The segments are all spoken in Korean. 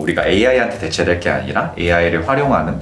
우리가 AI한테 대체될 게 아니라 AI를 활용하는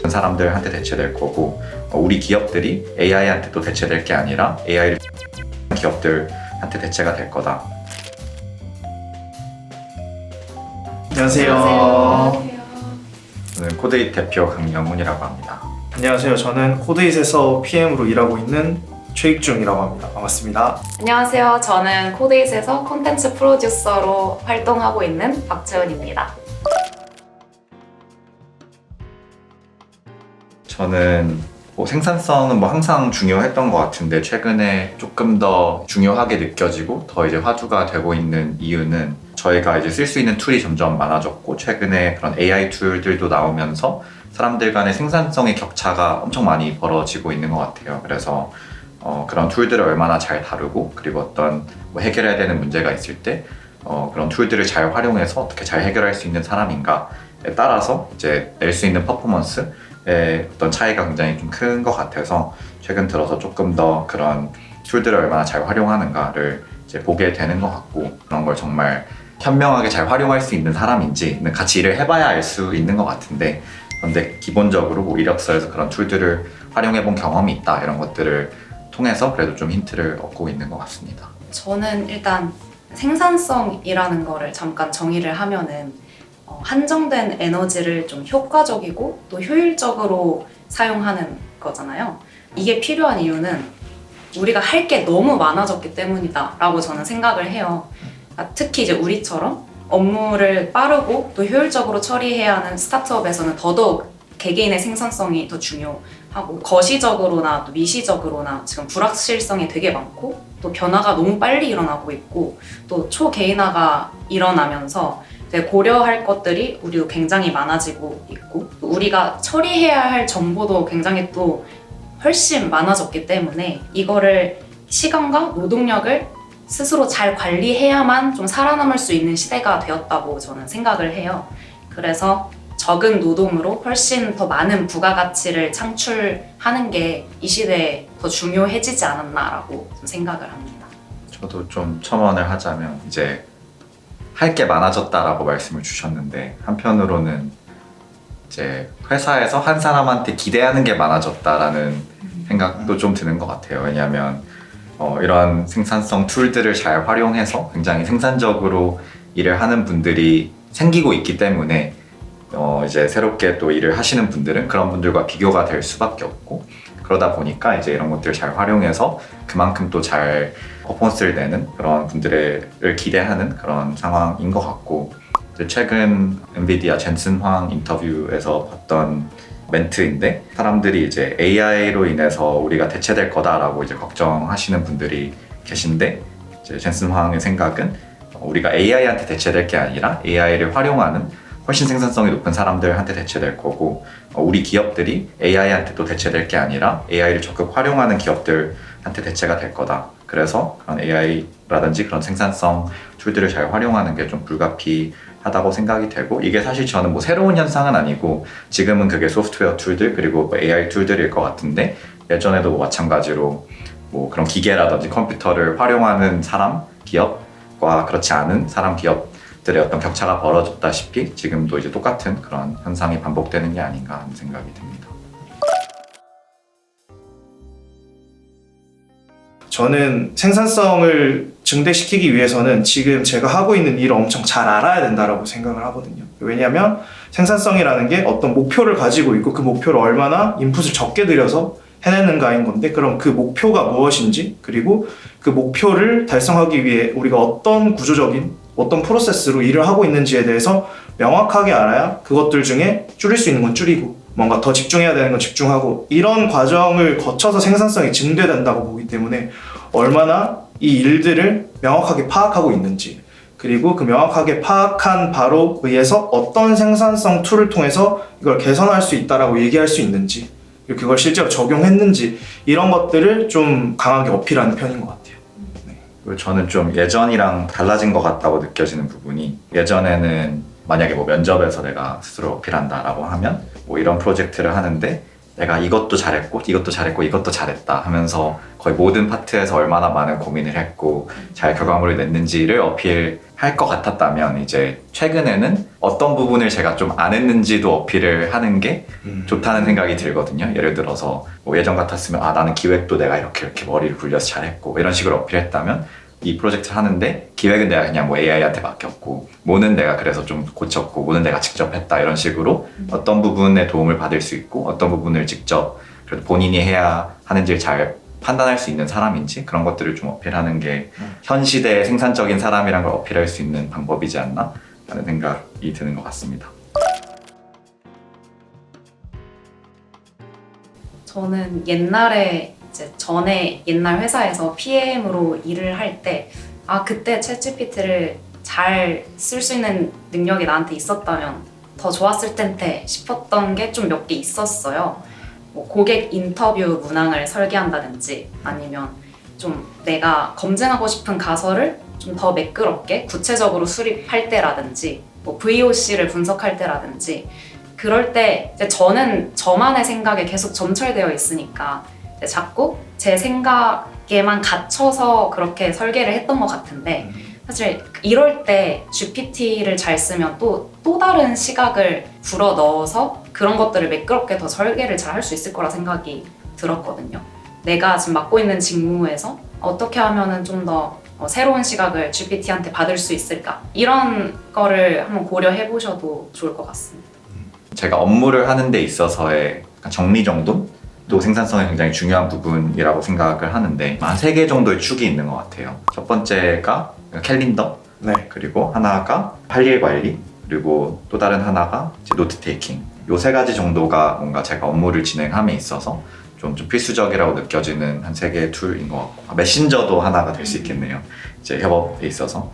사람들한테 대체될 거고, 우리 기업들이 AI한테 또 대체될 게 아니라 AI를 기업들한테 대체가 될 거다. 안녕하세요. 저는 코드잇 대표 강영훈이라고 합니다. 안녕하세요. 저는 코드잇에서 PM으로 일하고 있는 최익중이라고 합니다. 반갑습니다. 안녕하세요. 저는 코드잇에서 콘텐츠 프로듀서로 활동하고 있는 박채은입니다. 저는 생산성은 항상 중요했던 것 같은데 최근에 조금 더 중요하게 느껴지고 더 이제 화두가 되고 있는 이유는 저희가 이제 쓸 수 있는 툴이 점점 많아졌고, 최근에 그런 AI 툴들도 나오면서 사람들 간의 생산성의 격차가 엄청 많이 벌어지고 있는 것 같아요. 그래서 그런 툴들을 얼마나 잘 다루고, 그리고 어떤 해결해야 되는 문제가 있을 때 그런 툴들을 잘 활용해서 어떻게 잘 해결할 수 있는 사람인가에 따라서 이제 낼 수 있는 퍼포먼스의 어떤 차이가 굉장히 좀 큰 것 같아서 최근 들어서 조금 더 그런 툴들을 얼마나 잘 활용하는가를 이제 보게 되는 것 같고, 그런 걸 정말 현명하게 잘 활용할 수 있는 사람인지는 같이 일을 해봐야 알 수 있는 것 같은데, 그런데 기본적으로 이력서에서 그런 툴들을 활용해본 경험이 있다, 이런 것들을 통해서 그래도 좀 힌트를 얻고 있는 것 같습니다. 저는 일단 생산성이라는 거를 잠깐 정의를 하면은 한정된 에너지를 좀 효과적이고 또 효율적으로 사용하는 거잖아요. 이게 필요한 이유는 우리가 할 게 너무 많아졌기 때문이다 라고 저는 생각을 해요. 특히 이제 우리처럼 업무를 빠르고 또 효율적으로 처리해야 하는 스타트업에서는 더더욱 개개인의 생산성이 더 중요하고, 거시적으로나 또 미시적으로나 지금 불확실성이 되게 많고 또 변화가 너무 빨리 일어나고 있고 또 초개인화가 일어나면서 고려할 것들이 우리도 굉장히 많아지고 있고, 우리가 처리해야 할 정보도 굉장히 또 훨씬 많아졌기 때문에 이거를 시간과 노동력을 스스로 잘 관리해야만 좀 살아남을 수 있는 시대가 되었다고 저는 생각을 해요. 그래서 적은 노동으로 훨씬 더 많은 부가가치를 창출하는 게 이 시대에 더 중요해지지 않았나라고 생각을 합니다. 저도 좀 첨언을 하자면, 이제 할 게 많아졌다라고 말씀을 주셨는데, 한편으로는 이제 회사에서 한 사람한테 기대하는 게 많아졌다라는 생각도 좀 드는 것 같아요. 왜냐하면 이런 생산성 툴들을 잘 활용해서 굉장히 생산적으로 일을 하는 분들이 생기고 있기 때문에 이제 새롭게 또 일을 하시는 분들은 그런 분들과 비교가 될 수밖에 없고, 그러다 보니까 이제 이런 것들을 잘 활용해서 그만큼 또 잘 퍼포먼스를 내는 그런 분들을 기대하는 그런 상황인 것 같고, 이제 최근 엔비디아 젠슨 황 인터뷰에서 봤던 멘트인데, 사람들이 이제 AI로 인해서 우리가 대체될 거다라고 이제 걱정하시는 분들이 계신데, 이제 젠슨 황의 생각은 우리가 AI한테 대체될 게 아니라 AI를 활용하는 훨씬 생산성이 높은 사람들한테 대체될 거고, 우리 기업들이 AI한테 또 대체될 게 아니라 AI를 적극 활용하는 기업들한테 대체가 될 거다. 그래서 그런 AI라든지 그런 생산성 툴들을 잘 활용하는 게 좀 불가피하다고 생각이 되고, 이게 사실 저는 새로운 현상은 아니고 지금은 그게 소프트웨어 툴들 그리고 AI 툴들일 것 같은데, 예전에도 마찬가지로 그런 기계라든지 컴퓨터를 활용하는 사람 기업과 그렇지 않은 사람 기업들의 어떤 격차가 벌어졌다시피 지금도 이제 똑같은 그런 현상이 반복되는 게 아닌가 하는 생각이 듭니다. 저는 생산성을 증대시키기 위해서는 지금 제가 하고 있는 일을 엄청 잘 알아야 된다고 생각을 하거든요. 왜냐하면 생산성이라는 게 어떤 목표를 가지고 있고 그 목표를 얼마나 인풋을 적게 들여서 해내는가인 건데, 그럼 그 목표가 무엇인지, 그리고 그 목표를 달성하기 위해 우리가 어떤 구조적인 어떤 프로세스로 일을 하고 있는지에 대해서 명확하게 알아야 그것들 중에 줄일 수 있는 건 줄이고 뭔가 더 집중해야 되는 건 집중하고, 이런 과정을 거쳐서 생산성이 증대된다고 보기 때문에 얼마나 이 일들을 명확하게 파악하고 있는지, 그리고 그 명확하게 파악한 바로 의해서 어떤 생산성 툴을 통해서 이걸 개선할 수 있다라고 얘기할 수 있는지, 그리고 그걸 실제로 적용했는지, 이런 것들을 좀 강하게 어필하는 편인 것 같아요. 그리고 저는 좀 예전이랑 달라진 것 같다고 느껴지는 부분이, 예전에는 만약에 면접에서 내가 스스로 어필한다라고 하면 이런 프로젝트를 하는데 내가 이것도 잘했고 이것도 잘했고 이것도 잘했다 하면서 거의 모든 파트에서 얼마나 많은 고민을 했고 잘 결과물을 냈는지를 어필할 것 같았다면 이제 최근에는 어떤 부분을 제가 좀 안 했는지도 어필을 하는 게 좋다는 생각이 들거든요. 예를 들어서 뭐 예전 같았으면 나는 기획도 내가 이렇게 머리를 굴려서 잘했고 이런 식으로 어필했다면 이 프로젝트를 하는데 기획은 내가 그냥 뭐 AI한테 맡겼고 뭐는 내가 그래서 좀 고쳤고 뭐는 내가 직접 했다 이런 식으로 어떤 부분에 도움을 받을 수 있고 어떤 부분을 직접 그래도 본인이 해야 하는지를 잘 판단할 수 있는 사람인지 그런 것들을 좀 어필하는 게 현 시대의 생산적인 사람이란 걸 어필할 수 있는 방법이지 않나 라는 생각이 드는 것 같습니다. 저는 옛날에 이제 전에 옛날 회사에서 PM으로 일을 할 때 그때 챗GPT를 잘 쓸 수 있는 능력이 나한테 있었다면 더 좋았을 텐데 싶었던 게 좀 몇 개 있었어요. 뭐 고객 인터뷰 문항을 설계한다든지 아니면 좀 내가 검증하고 싶은 가설을 좀 더 매끄럽게 구체적으로 수립할 때라든지 뭐 VOC를 분석할 때라든지 그럴 때 이제 저는 저만의 생각에 계속 점철되어 있으니까 이제 자꾸 제 생각에만 갇혀서 그렇게 설계를 했던 것 같은데 사실 이럴 때 GPT를 잘 쓰면 또 다른 시각을 불어 넣어서 그런 것들을 매끄럽게 더 설계를 잘 할 수 있을 거라 생각이 들었거든요. 내가 지금 맡고 있는 직무에서 어떻게 하면은 좀 더 새로운 시각을 GPT한테 받을 수 있을까? 이런 거를 한번 고려해 보셔도 좋을 것 같습니다. 제가 업무를 하는 데 있어서의 정리정돈도 생산성이 굉장히 중요한 부분이라고 생각을 하는데 한 3개 정도의 축이 있는 것 같아요. 첫 번째가 캘린더, 네. 그리고 하나가 할 일 관리, 그리고 또 다른 하나가 이제 노트 테이킹. 요 3가지 정도가 뭔가 제가 업무를 진행함에 있어서 좀 필수적이라고 느껴지는 한 3개의 툴인 것 같고 메신저도 하나가 될 수 있겠네요. 이제 협업에 있어서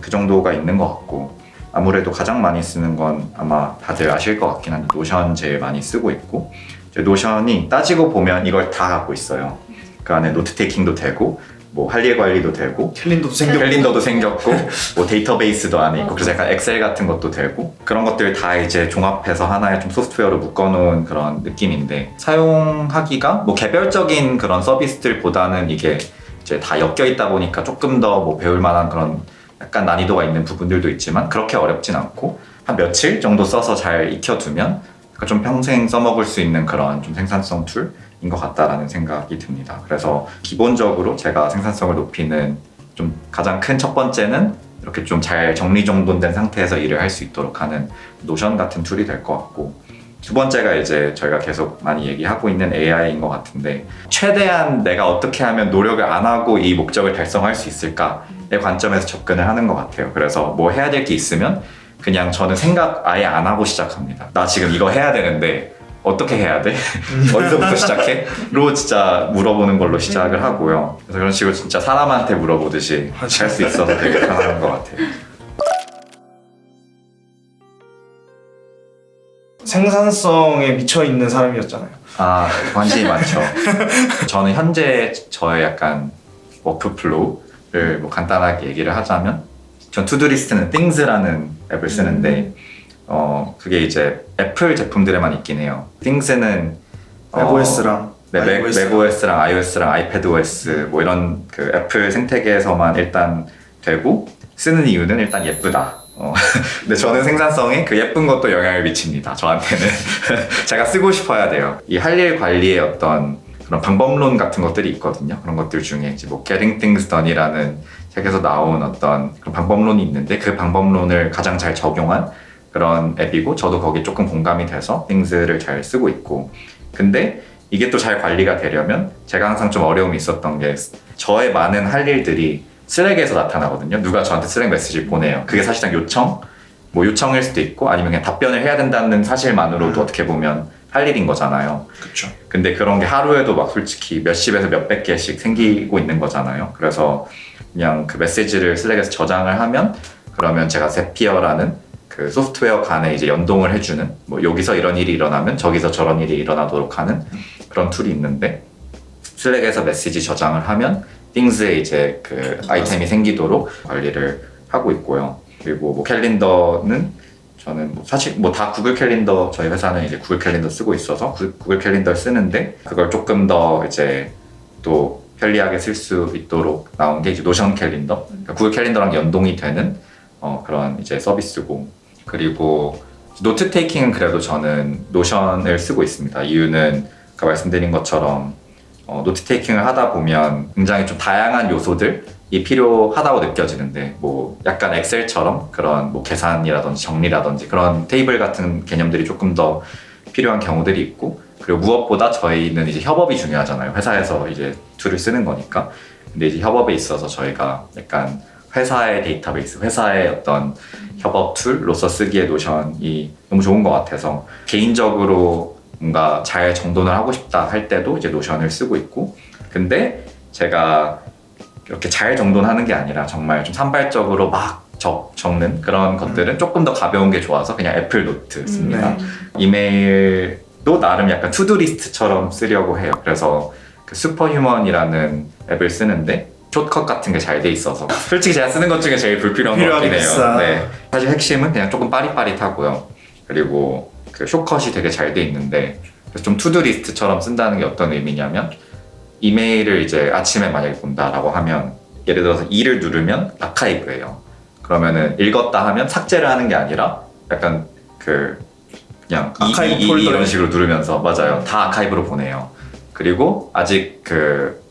그 정도가 있는 것 같고 아무래도 가장 많이 쓰는 건 아마 다들 아실 것 같긴 한데 노션 제일 많이 쓰고 있고 이제 노션이 따지고 보면 이걸 다 갖고 있어요. 그 안에 노트 테이킹도 되고 뭐 할 일 관리도 되고 캘린더도 생겼고 뭐 데이터베이스도 안에 있고 그래서 약간 엑셀 같은 것도 되고 그런 것들 다 이제 종합해서 하나의 좀 소프트웨어로 묶어놓은 그런 느낌인데 사용하기가 뭐 개별적인 그런 서비스들보다는 이게 이제 다 엮여 있다 보니까 조금 더 뭐 배울 만한 그런 약간 난이도가 있는 부분들도 있지만 그렇게 어렵진 않고 한 며칠 정도 써서 잘 익혀두면 좀 평생 써먹을 수 있는 그런 좀 생산성 툴인 것 같다라는 생각이 듭니다. 그래서 기본적으로 제가 생산성을 높이는 좀 가장 큰 첫 번째는 이렇게 좀 잘 정리정돈된 상태에서 일을 할 수 있도록 하는 노션 같은 툴이 될 것 같고 두 번째가 이제 저희가 계속 많이 얘기하고 있는 AI인 것 같은데 최대한 내가 어떻게 하면 노력을 안 하고 이 목적을 달성할 수 있을까의 관점에서 접근을 하는 것 같아요. 그래서 뭐 해야 될 게 있으면 그냥 저는 생각 아예 안 하고 시작합니다. 나 지금 이거 해야 되는데 어떻게 해야 돼? 어디서부터 시작해? 로 진짜 물어보는 걸로 시작을 하고요. 그래서 그런 식으로 진짜 사람한테 물어보듯이 할 수 있어서 되게 편한 것 같아요. 생산성에 미쳐 있는 사람이었잖아요. 관심이 많죠. 저는 현재 저의 약간 워크플로우를 뭐 간단하게 얘기를 하자면 전 투두리스트는 things라는 앱을 쓰는데 그게 이제 애플 제품들에만 있긴 해요. things는 macOS랑 macOS랑 iOS랑 iPadOS 뭐 이런 그 애플 생태계에서만 일단 되고 쓰는 이유는 일단 예쁘다. 근데 저는 생산성에 그 예쁜 것도 영향을 미칩니다. 저한테는 제가 쓰고 싶어야 돼요. 이 할 일 관리의 어떤 그런 방법론 같은 것들이 있거든요. 그런 것들 중에 이제 뭐 Getting Things Done이라는 책에서 나온 어떤 그런 방법론이 있는데 그 방법론을 가장 잘 적용한 그런 앱이고 저도 거기에 조금 공감이 돼서 Things를 잘 쓰고 있고 근데 이게 또 잘 관리가 되려면 제가 항상 좀 어려움이 있었던 게 저의 많은 할 일들이 슬랙에서 나타나거든요. 누가 저한테 슬랙 메시지를 보내요. 그게 사실상 요청일 수도 있고 아니면 그냥 답변을 해야 된다는 사실만으로도 어떻게 보면 할 일인 거잖아요. 그렇죠. 근데 그런 게 하루에도 막 솔직히 몇십에서 몇백 개씩 생기고 있는 거잖아요. 그래서 그냥 그 메시지를 슬랙에서 저장을 하면 그러면 제가 제피어라는 그 소프트웨어 간에 이제 연동을 해주는 뭐 여기서 이런 일이 일어나면 저기서 저런 일이 일어나도록 하는 그런 툴이 있는데 슬랙에서 메시지 저장을 하면 things에 이제 그 아이템이 생기도록 관리를 하고 있고요. 그리고 뭐 캘린더는 저는 뭐 사실 뭐 다 구글 캘린더, 저희 회사는 이제 구글 캘린더 쓰고 있어서 구글 캘린더를 쓰는데, 그걸 조금 더 이제 또 편리하게 쓸 수 있도록 나온 게 이제 노션 캘린더, 그러니까 구글 캘린더랑 연동이 되는 그런 이제 서비스고, 그리고 노트 테이킹은 그래도 저는 노션을 쓰고 있습니다. 이유는 아까 말씀드린 것처럼 노트 테이킹을 하다 보면 굉장히 좀 다양한 요소들이 필요하다고 느껴지는데, 뭐 약간 엑셀처럼 그런 뭐 계산이라든지 정리라든지 그런 테이블 같은 개념들이 조금 더 필요한 경우들이 있고, 그리고 무엇보다 저희는 이제 협업이 중요하잖아요. 회사에서 이제 툴을 쓰는 거니까. 근데 이제 협업에 있어서 저희가 약간 회사의 데이터베이스, 회사의 어떤 협업 툴로서 쓰기에 노션이 너무 좋은 것 같아서, 개인적으로 뭔가 잘 정돈을 하고 싶다 할 때도 이제 노션을 쓰고 있고, 근데 제가 이렇게 잘 정돈하는 게 아니라 정말 좀 산발적으로 막 적는 그런 것들은 조금 더 가벼운 게 좋아서 그냥 애플 노트 씁니다. 이메일도 나름 약간 투두 리스트처럼 쓰려고 해요. 그래서 그 슈퍼휴먼이라는 앱을 쓰는데 숏컷 같은 게 잘 돼 있어서 솔직히 제가 쓰는 것 중에 제일 불필요한 것 같긴 해요. 네. 사실 핵심은 그냥 조금 빠릿빠릿하고요. 그리고 그 숏컷이 되게 잘 돼 있는데, 그래서 좀 투두 리스트처럼 쓴다는 게 어떤 의미냐면, 이메일을 이제 아침에 만약에 본다라고 하면 예를 들어서 2를 누르면 아카이브예요. 그러면은 읽었다 하면 삭제를 하는 게 아니라 약간 그냥 아카이브 2 폴더에. 이런 식으로 누르면서, 맞아요, 다 아카이브로 보내요. 그리고 아직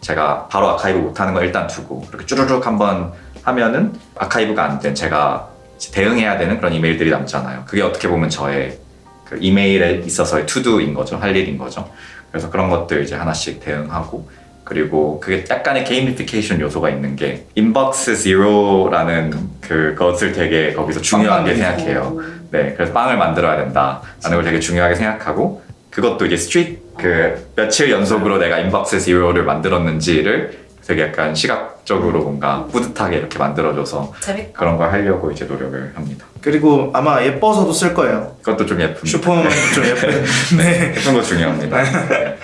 제가 바로 아카이브 못하는 거 일단 두고 이렇게 쭈르륵 한번 하면은 아카이브가 안 된, 제가 대응해야 되는 그런 이메일들이 남잖아요. 그게 어떻게 보면 저의 그 이메일에 있어서의 투두인 거죠. 할 일인 거죠. 그래서 그런 것들 이제 하나씩 대응하고, 그리고 그게 약간의 게이미피케이션 요소가 있는 게, 인박스 제로라는 그것을 되게 거기서 중요하게 생각해요. 네, 그래서 빵을 만들어야 된다라는 걸 되게 중요하게 생각하고, 그것도 이제 며칠 연속으로 내가 인박스 제로를 만들었는지를 되게 약간 시각적으로 뭔가 뿌듯하게 이렇게 만들어줘서 재밌다. 그런 걸 하려고 이제 노력을 합니다. 그리고 아마 예뻐서도 쓸 거예요. 그것도 좀 예쁩니다. 슈퍼맨 좀 예쁜. 네. 예쁜 거 중요합니다. 네.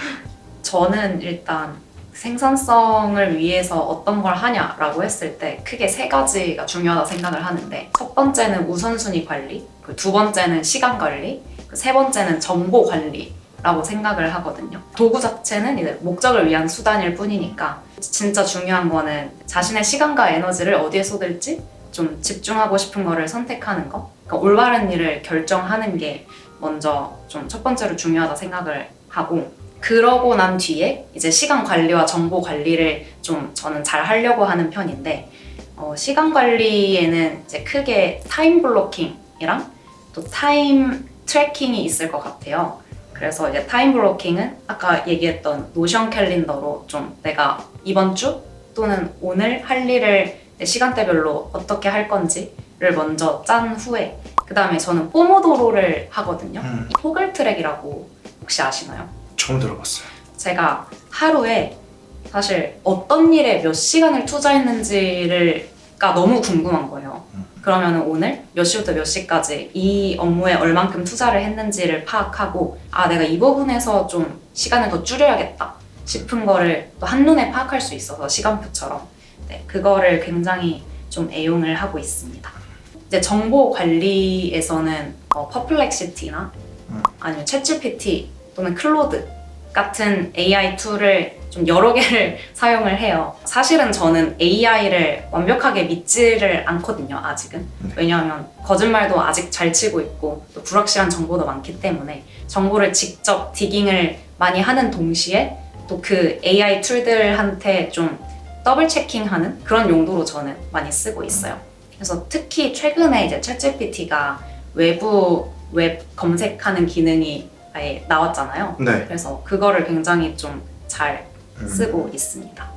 저는 일단 생산성을 위해서 어떤 걸 하냐라고 했을 때 크게 세 가지가 중요하다 생각을 하는데, 첫 번째는 우선순위 관리, 그 두 번째는 시간 관리, 그 세 번째는 정보 관리라고 생각을 하거든요. 도구 자체는 이제 목적을 위한 수단일 뿐이니까, 진짜 중요한 거는 자신의 시간과 에너지를 어디에 쏟을지 좀 집중하고 싶은 거를 선택하는 거, 그러니까 올바른 일을 결정하는 게 먼저 좀 첫 번째로 중요하다 생각을 하고, 그러고 난 뒤에 이제 시간 관리와 정보 관리를 좀 저는 잘 하려고 하는 편인데, 시간 관리에는 이제 크게 타임 블로킹이랑 또 타임 트래킹이 있을 것 같아요. 그래서 이제 타임 블로킹은 아까 얘기했던 노션 캘린더로 좀 내가 이번 주 또는 오늘 할 일을 시간대별로 어떻게 할 건지를 먼저 짠 후에, 그 다음에 저는 포모도로를 하거든요. 토글 트랙이라고 혹시 아시나요? 처음 들어봤어요. 제가 하루에 사실 어떤 일에 몇 시간을 투자했는지가 너무 궁금한 거예요. 그러면 오늘 몇 시부터 몇 시까지 이 업무에 얼만큼 투자를 했는지를 파악하고, 내가 이 부분에서 좀 시간을 더 줄여야겠다 싶은 거를 또 한눈에 파악할 수 있어서 시간표처럼, 네, 그거를 굉장히 좀 애용을 하고 있습니다. 이제 정보 관리에서는 퍼플렉시티나 아니면 챗GPT 또는 클로드 같은 AI 툴을 좀 여러 개를 사용을 해요. 사실은 저는 AI를 완벽하게 믿지를 않거든요, 아직은. 왜냐하면 거짓말도 아직 잘 치고 있고 또 불확실한 정보도 많기 때문에 정보를 직접 디깅을 많이 하는 동시에 또 그 AI 툴들한테 좀 더블 체킹하는 그런 용도로 저는 많이 쓰고 있어요. 그래서 특히 최근에 이제 챗GPT가 외부 웹 검색하는 기능이 아예 나왔잖아요. 네. 그래서 그거를 굉장히 좀 잘 쓰고 있습니다.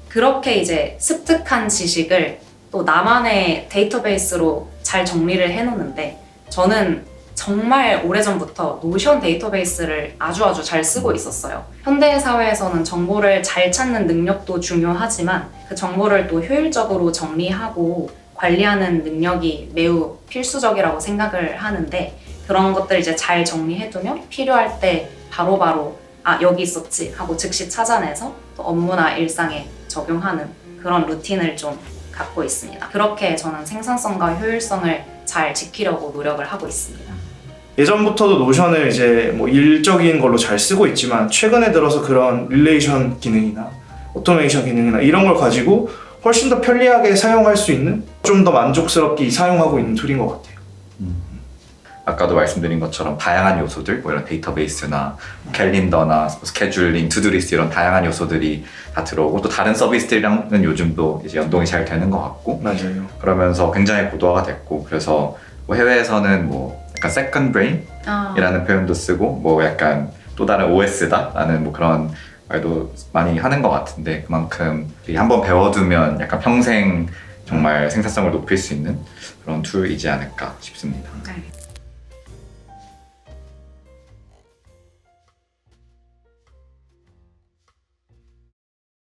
그렇게 이제 습득한 지식을 또 나만의 데이터베이스로 잘 정리를 해놓는데, 저는 정말 오래전부터 노션 데이터베이스를 아주 잘 쓰고 있었어요. 현대 사회에서는 정보를 잘 찾는 능력도 중요하지만 그 정보를 또 효율적으로 정리하고 관리하는 능력이 매우 필수적이라고 생각을 하는데, 그런 것들 이제 잘 정리해두면 필요할 때 바로바로 여기 있었지 하고 즉시 찾아내서 또 업무나 일상에 적용하는 그런 루틴을 좀 갖고 있습니다. 그렇게 저는 생산성과 효율성을 잘 지키려고 노력을 하고 있습니다. 예전부터도 노션을 이제 뭐 일적인 걸로 잘 쓰고 있지만 최근에 들어서 그런 릴레이션 기능이나 오토메이션 기능이나 이런 걸 가지고 훨씬 더 편리하게 사용할 수 있는, 좀 더 만족스럽게 사용하고 있는 툴인 것 같아요. 아까도 말씀드린 것처럼 다양한 요소들, 뭐 이런 데이터베이스나 캘린더나 스케줄링, 투두리스트 이런 다양한 요소들이 다 들어오고 또 다른 서비스들이랑은 요즘도 이제 연동이 잘 되는 것 같고 맞아요. 그러면서 굉장히 고도화가 됐고 그래서 뭐 해외에서는 뭐 약간 세컨 브레인이라는 표현도 쓰고 뭐 약간 또 다른 OS다라는 뭐 그런 말도 많이 하는 것 같은데 그만큼 한번 배워두면 약간 평생 정말 생산성을 높일 수 있는 그런 툴이지 않을까 싶습니다. 네.